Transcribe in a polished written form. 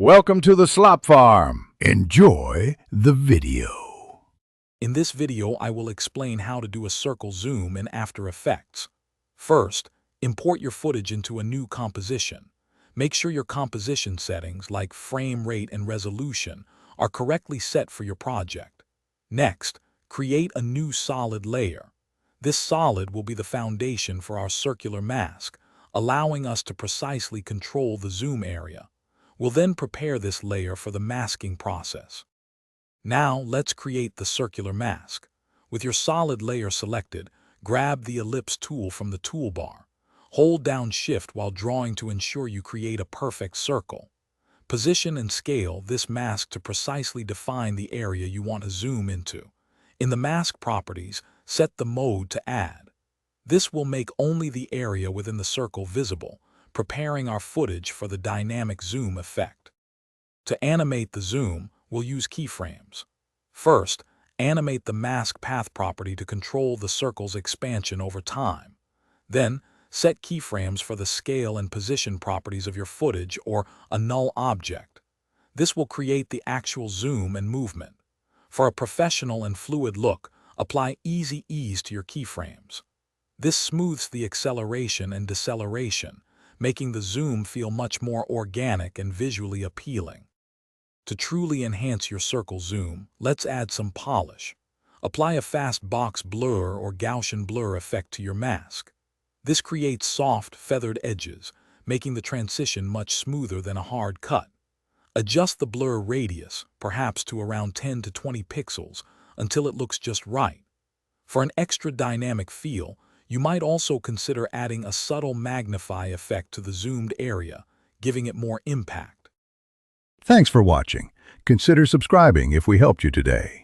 Welcome to the Slop Farm. Enjoy the video. In this video, I will explain how to do a circle zoom in After Effects. First, import your footage into a new composition. Make sure your composition settings like frame rate and resolution are correctly set for your project. Next, create a new solid layer. This solid will be the foundation for our circular mask, allowing us to precisely control the zoom area. We'll then prepare this layer for the masking process. Now let's create the circular mask. With your solid layer selected, grab the ellipse tool from the toolbar. Hold down Shift while drawing to ensure you create a perfect circle. Position and scale this mask to precisely define the area you want to zoom into. In the mask properties, set the mode to add. This will make only the area within the circle visible, preparing our footage for the dynamic zoom effect. To animate the zoom, we'll use keyframes. First, animate the mask path property to control the circle's expansion over time. Then, set keyframes for the scale and position properties of your footage or a null object. This will create the actual zoom and movement. For a professional and fluid look, apply easy ease to your keyframes. This smooths the acceleration and deceleration, making the zoom feel much more organic and visually appealing. To truly enhance your circle zoom, let's add some polish. Apply a fast box blur or Gaussian blur effect to your mask. This creates soft, feathered edges, making the transition much smoother than a hard cut. Adjust the blur radius, perhaps to around 10 to 20 pixels, until it looks just right. For an extra dynamic feel, you might also consider adding a subtle magnify effect to the zoomed area, giving it more impact. Thanks for watching. Consider subscribing if we helped you today.